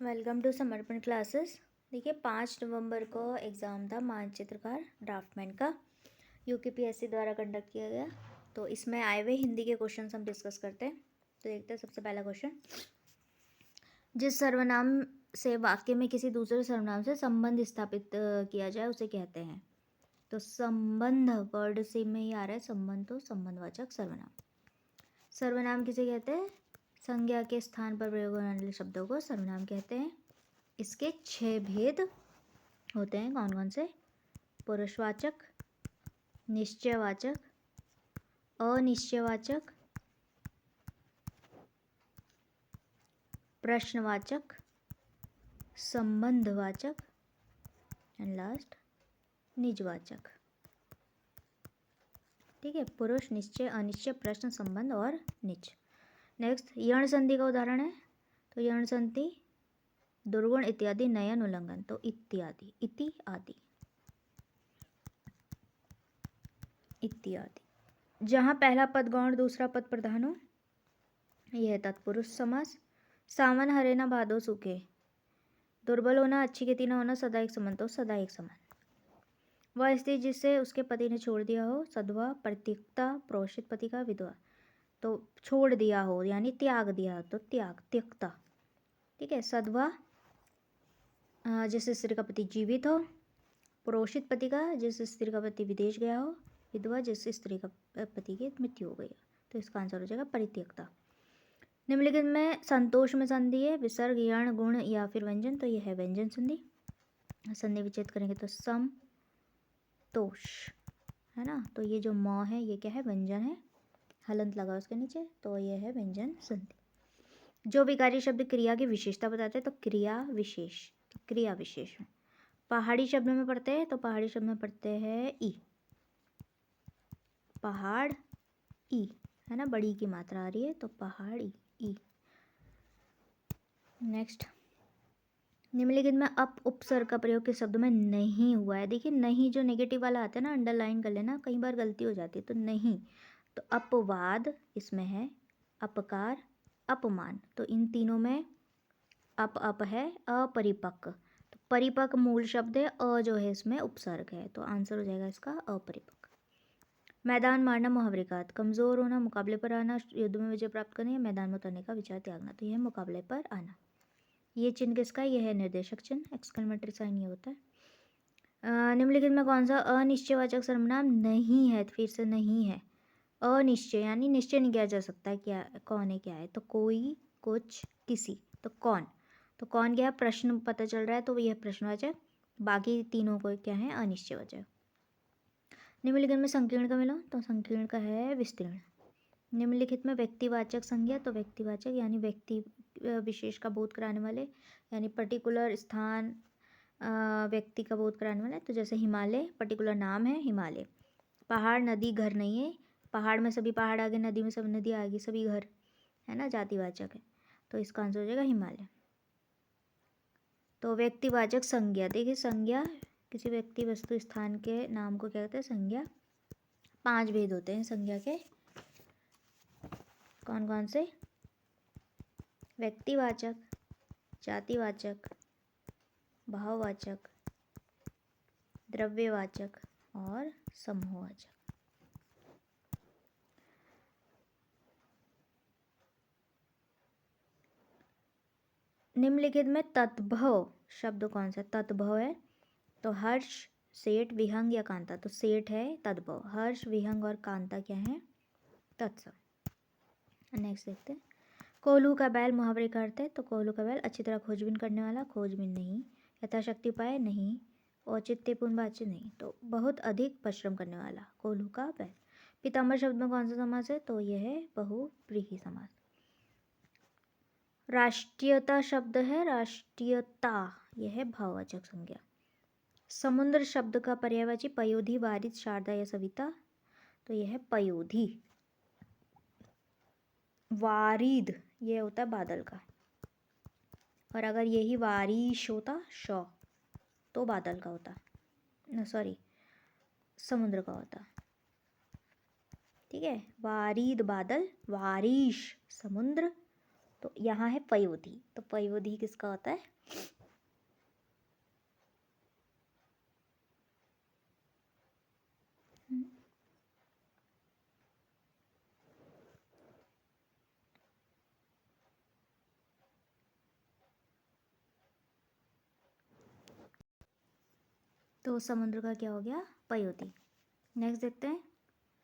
Welcome to समर्पण classes. देखिए 5 नवंबर को एग्ज़ाम था मानचित्रकार ड्राफ्टमैन का, यूकेपीएससी द्वारा कंडक्ट किया गया। तो इसमें आए हुए हिंदी के क्वेश्चन हम डिस्कस करते हैं। तो देखते हैं सबसे पहला क्वेश्चन, जिस सर्वनाम से वाक्य में किसी दूसरे सर्वनाम से संबंध स्थापित किया जाए उसे कहते हैं। तो संबंध वर्ड से में ही आ रहा है संबंध, तो संबंधवाचक सर्वनाम। सर्वनाम किसे कहते हैं? संज्ञा के स्थान पर प्रयोग होने वाले शब्दों को सर्वनाम कहते हैं। इसके 6 भेद होते हैं। कौन कौन से? पुरुषवाचक, निश्चयवाचक, अनिश्चयवाचक, प्रश्नवाचक, संबंधवाचक एंड लास्ट निजवाचक। ठीक है, पुरुष, निश्चय, अनिश्चय, प्रश्न, संबंध और निज। नेक्स्ट, यण संधि का उदाहरण है। तो यण संधि दुर्गुण इत्यादि नयन उल्लंघन, तो इत्यादि, इति आदि, इत्यादि। जहाँ पहला पद गौण दूसरा पद प्रधान हो, यह तत्पुरुष समास। सावन हरे ना भादो सूखे, दुर्बल होना, अच्छी खेती न होना, सदा एक समान, तो सदा एक समान। वह स्त्री जिसे उसके पति ने छोड़ दिया हो, सद्वा, प्रत्यक्ता, प्रोषित पति का विधवा, तो छोड़ दिया हो यानी त्याग दिया, तो त्याग, त्यक्ता। ठीक है, सद्वा जिस स्त्री का पति जीवित हो, प्रोषित पति का जिस स्त्री का पति विदेश गया हो, विधवा जिस स्त्री का पति की मृत्यु हो गई हो। तो इसका आंसर हो जाएगा परित्यक्ता। निम्नलिखित में संतोष में संधि है, विसर्ग, यण, गुण या फिर व्यंजन, तो यह है व्यंजन संधि। संधि विच्छेद करेंगे तो सम तोष, है ना। तो ये जो म है ये क्या है? व्यंजन है, हलंत लगा उसके नीचे, तो ये है व्यंजन संधि। जो विकारी शब्द क्रिया की विशेषता बताते हैं, तो क्रिया विशेष, क्रिया विशेष। पहाड़ी शब्द में पढ़ते हैं, तो पहाड़ी शब्द में पढ़ते हैं ई, पहाड़ ई, है ना, बड़ी की मात्रा आ रही है, तो पहाड़ी ई। नेक्स्ट, निम्नलिखित में अप उपसर्ग का प्रयोग किस शब्द में नहीं हुआ है? देखिए नहीं जो नेगेटिव वाला आता है ना, अंडरलाइन कर लेना, कई बार गलती हो जाती है। तो नहीं, तो अपवाद इसमें है, अपकार, अपमान, तो इन तीनों में अप है। अपरिपक्व, तो परिपक्व मूल शब्द है, अ जो है इसमें उपसर्ग है, तो आंसर हो जाएगा इसका अपरिपक्व। मैदान मारना, मुहावरे का अर्थ कमजोर होना, मुकाबले पर आना, युद्ध में विजय प्राप्त करने या मैदान में उतरने का विचार त्यागना, तो यह मुकाबले पर आना। ये चिन्ह किसका है? यह है निर्देशक चिन्ह, एक्सक्लेमेटरी साइन ये होता है। निम्नलिखित में कौन सा अनिश्चयवाचक सर्वनाम नहीं है? फिर से नहीं है, अनिश्चय यानी निश्चय नहीं किया जा सकता क्या कौन है क्या है। तो कोई, कुछ, किसी, तो कौन, तो कौन क्या है? प्रश्न पता चल रहा है, तो यह प्रश्नवाचक। बाकी तीनों को क्या है? अनिश्चयवाचक। निम्नलिखित में संकीर्ण का मिलो, तो संकीर्ण का है विस्तीर्ण। निम्नलिखित में व्यक्तिवाचक संज्ञा, तो व्यक्तिवाचक यानी व्यक्ति विशेष का बोध कराने वाले, यानी पर्टिकुलर स्थान व्यक्ति का बोध कराने वाला है। तो जैसे हिमालय पर्टिकुलर नाम है, हिमालय। पहाड़, नदी, घर नहीं है, पहाड़ में सभी पहाड़ आ गए, नदी में सब नदी आ गई, सभी घर, है ना, जातिवाचक है, तो इसका आंसर हो जाएगा हिमालय। तो व्यक्तिवाचक संज्ञा, देखिए संज्ञा किसी व्यक्ति वस्तु स्थान के नाम को क्या कहते हैं? संज्ञा। 5 भेद होते हैं संज्ञा के। कौन कौन से? व्यक्तिवाचक, जातिवाचक, भाववाचक, द्रव्यवाचक और समूहवाचक। निम्नलिखित में तद्भव शब्द कौन सा? तद्भव है, तो हर्ष, सेठ, विहंग या कांता, तो सेठ है तद्भव, हर्ष, विहंग और कांता क्या है? तत्सम। नेक्स्ट देखते हैं, कोल्हू का बैल मुहावरे का अर्थ है। तो कोल्हू का बैल अच्छी तरह खोजबीन करने वाला, खोजबीन नहीं, यथाशक्ति उपाय नहीं, औचित्यपूर्ण बातचीत नहीं, तो बहुत अधिक परिश्रम करने वाला, कोल्हू का बैल। पीताम्बर शब्द में कौन सा समास है? तो यह है बहुव्रीहि समास। राष्ट्रीयता शब्द है, राष्ट्रीयता यह है भाववाचक संज्ञा। समुद्र शब्द का पर्यायवाची पयोधी, वारिद, शारदा या सविता, तो यह है पयोधी। वारिद ये होता है बादल का, और अगर यही वारिश होता श, तो बादल का होता, सॉरी समुद्र का होता। ठीक है, वारिद बादल, वारिश समुद्र, तो यहाँ है पयोधी, तो पयोधी किसका होता है? तो समुद्र का क्या हो गया? पयोधी। नेक्स्ट देखते हैं,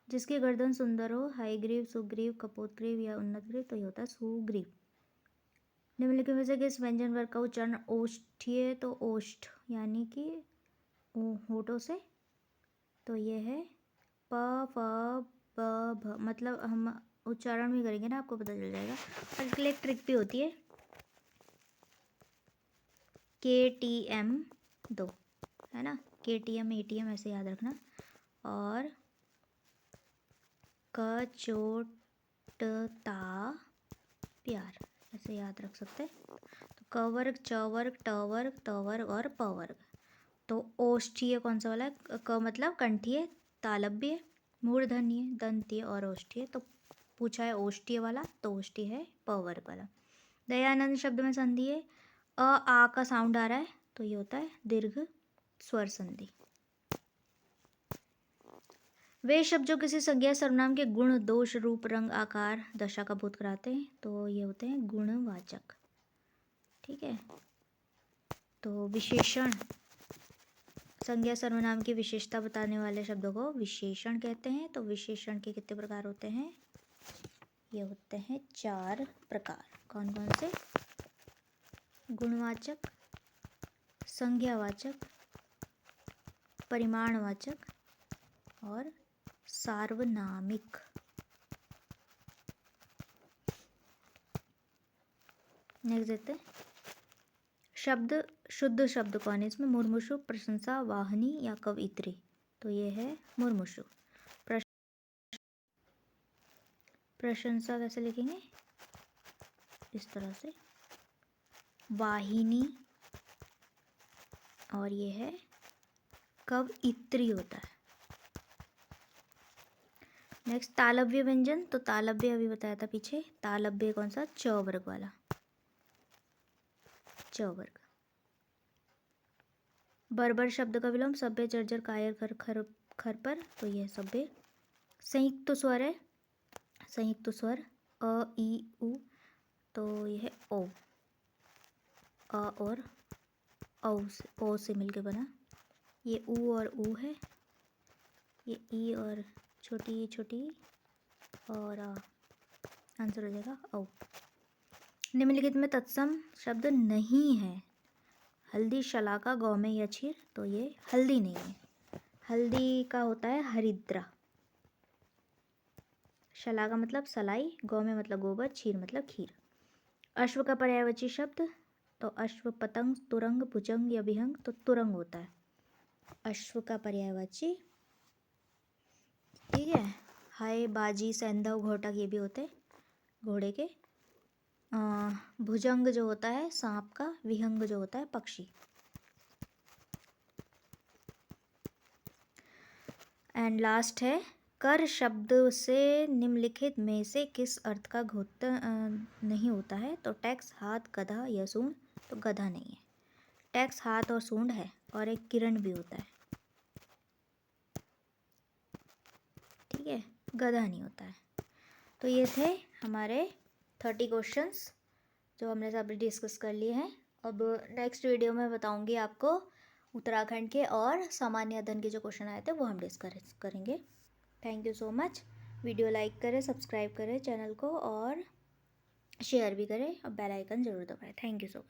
जिसकी गर्दन सुंदर हो, हाईग्रीव, सुग्रीव, कपोतग्रीव या उन्नतग्रीव, तो ये होता है सुग्रीव। निम्नलिखित में से किस व्यंजन वर्ग का उच्चारण ओष्ठीय? तो ओष्ठ यानी कि होठों से, तो ये है प फ ब भ, मतलब हम उच्चारण भी करेंगे ना आपको पता चल जाएगा। और इसके लिए एक ट्रिक भी होती है, KTM 2, है ना, KTM ATM ऐसे याद रखना। और कचोटता प्यार ऐसे याद रख सकते हैं। तो क वर्ग, च वर्ग, ट वर्ग, त वर्ग और प वर्ग। तो ओष्ठीय कौन सा वाला है? क मतलब कंठीय, तालव्य, मूर्धन्य, दंतीय और ओष्ठीय। तो पूछा है ओष्ठीय वाला, तो ओष्ठीय है प वर्ग वाला। दयानंद शब्द में संधि है, आ का साउंड आ रहा है, तो ये होता है दीर्घ स्वर संधि। वे शब्द जो किसी संज्ञा सर्वनाम के गुण, दोष, रूप, रंग, आकार, दशा का बोध कराते हैं, तो ये होते हैं गुणवाचक। ठीक है, तो विशेषण, संज्ञा सर्वनाम की विशेषता बताने वाले शब्दों को विशेषण कहते हैं। तो विशेषण के कितने प्रकार होते हैं? ये होते हैं 4 प्रकार। कौन कौन से? गुणवाचक, संज्ञावाचक, परिमाणवाचक और सार्वनामिक। नेक्स्ट देखते हैं, शब्द, शुद्ध शब्द कौन है इसमें? मुर्मुषु, प्रशंसा, वाहिनी या कवित्री, तो ये है मुर्मुषु। प्रशंसा कैसे लिखेंगे? इस तरह से, वाहिनी, और ये है कवित्री होता है। नेक्स्ट तालव्य व्यंजन, तो तालव्य अभी बताया था पीछे, तालव्य कौन सा? च वर्ग वाला, च वर्ग। बर्बर शब्द का विलोम, सभ्य, जर्जर, कायर, खर, खर, खर पर, तो यह सभ्य। संयुक्त स्वर है, संयुक्त स्वर अ ई उ, तो यह है ओ, अ और ओ से मिलके बना। ये ऊ और ऊ है, ये ई और छोटी छोटी और आंसर हो जाएगा औ। निम्नलिखित में तत्सम शब्द नहीं है, हल्दी, शलाका, गौमे या क्षीर, तो ये हल्दी नहीं है। हल्दी का होता है हरिद्रा, शलाका मतलब सलाई, गौमे मतलब गोबर, क्षीर मतलब खीर। अश्व का पर्यायवाची शब्द, तो अश्व, पतंग, तुरंग, भुजंग या विहंग, तो तुरंग होता है अश्व का पर्यायवाची। ठीक है, हाय, बाजी, सैंधव, घोटक ये भी होते हैं घोड़े के। भुजंग जो होता है सांप का, विहंग जो होता है पक्षी। एंड लास्ट है, कर शब्द से निम्नलिखित में से किस अर्थ का घोषित नहीं होता है? तो टैक्स, हाथ, गधा या सूंड, तो गधा नहीं है। टैक्स हाथ और सूंड है, और एक किरण भी होता है। ठीक है, गधा नहीं होता है। तो ये थे हमारे 30 क्वेश्चंस जो हमने सब डिस्कस कर लिए हैं। अब नेक्स्ट वीडियो में बताऊंगी आपको उत्तराखंड के और सामान्य अध्ययन के जो क्वेश्चन आए थे वो हम डिस्कस करेंगे। Thank you so much. Video like करें, सब्सक्राइब करें चैनल को, और शेयर भी करें, और बेल आइकन ज़रूर दबाएं। Thank you so much.